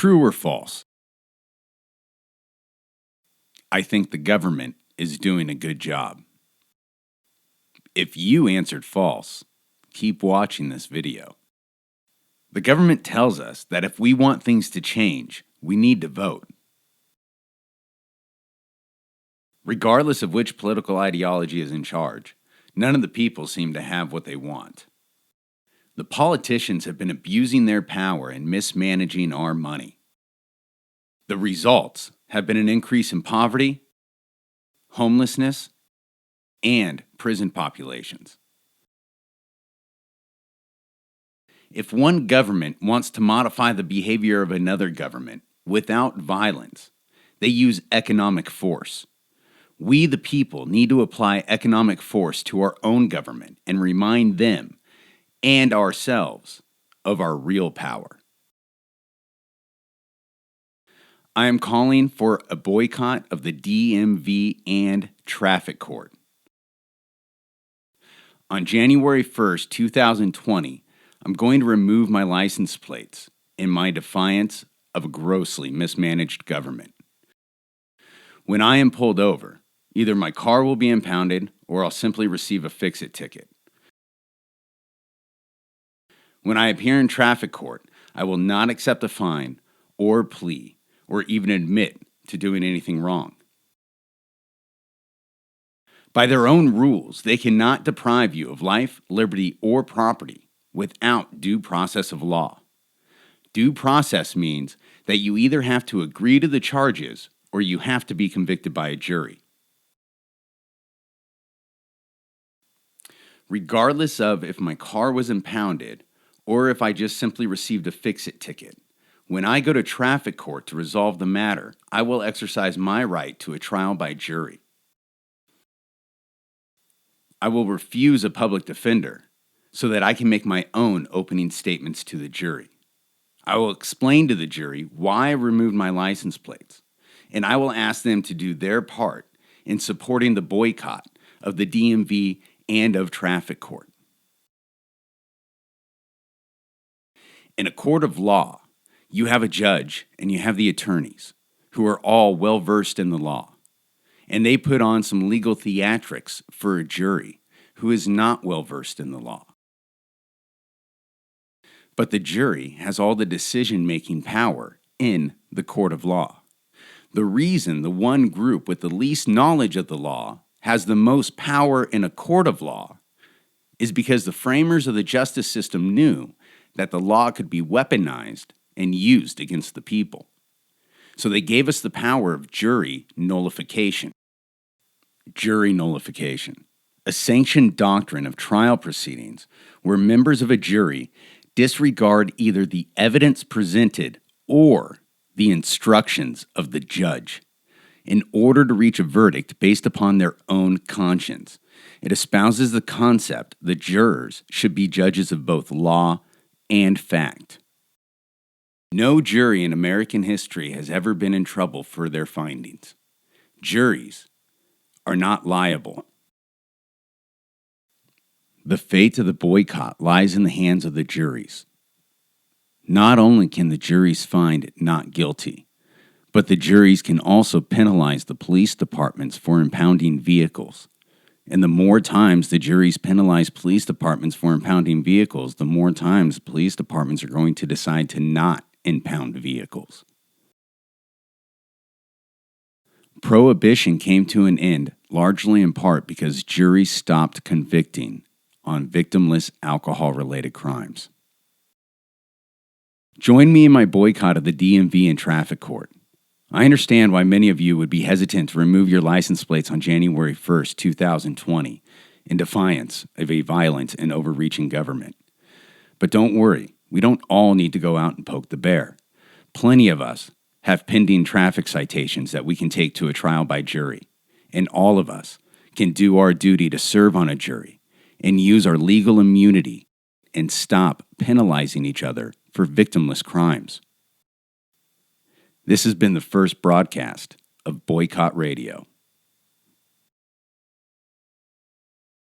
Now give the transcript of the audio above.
True or false? I think the government is doing a good job. If you answered false, keep watching this video. The government tells us that if we want things to change, we need to vote. Regardless of which political ideology is in charge, none of the people seem to have what they want. The politicians have been abusing their power and mismanaging our money. The results have been an increase in poverty, homelessness, and prison populations. If one government wants to modify the behavior of another government without violence, they use economic force. We, the people, need to apply economic force to our own government and remind them and ourselves of our real power. I am calling for a boycott of the DMV and traffic court. On January 1st, 2020, I'm going to remove my license plates in my defiance of a grossly mismanaged government. When I am pulled over, either my car will be impounded or I'll simply receive a fix-it ticket. When I appear in traffic court, I will not accept a fine or plea or even admit to doing anything wrong. By their own rules, they cannot deprive you of life, liberty, or property without due process of law. Due process means that you either have to agree to the charges or you have to be convicted by a jury. Regardless of if my car was impounded or if I just simply received a fix-it ticket, when I go to traffic court to resolve the matter, I will exercise my right to a trial by jury. I will refuse a public defender so that I can make my own opening statements to the jury. I will explain to the jury why I removed my license plates, and I will ask them to do their part in supporting the boycott of the DMV and of traffic court. In a court of law, you have a judge and you have the attorneys who are all well-versed in the law, and they put on some legal theatrics for a jury who is not well-versed in the law. But the jury has all the decision-making power in the court of law. The reason the one group with the least knowledge of the law has the most power in a court of law is because the framers of the justice system knew that the law could be weaponized and used against the people. So they gave us the power of jury nullification. Jury nullification, a sanctioned doctrine of trial proceedings where members of a jury disregard either the evidence presented or the instructions of the judge in order to reach a verdict based upon their own conscience. It espouses the concept that jurors should be judges of both law and fact. No jury in American history has ever been in trouble for their findings. Juries are not liable. The fate of the boycott lies in the hands of the juries. Not only can the juries find not guilty, but the juries can also penalize the police departments for impounding vehicles. And the more times the juries penalize police departments for impounding vehicles, the more times police departments are going to decide to not impound vehicles. Prohibition came to an end largely in part because juries stopped convicting on victimless alcohol-related crimes. Join me in my boycott of the DMV and traffic court. I understand why many of you would be hesitant to remove your license plates on January 1st, 2020, in defiance of a violent and overreaching government. But don't worry, we don't all need to go out and poke the bear. Plenty of us have pending traffic citations that we can take to a trial by jury, and all of us can do our duty to serve on a jury and use our legal immunity and stop penalizing each other for victimless crimes. This has been the first broadcast of Boycott Radio.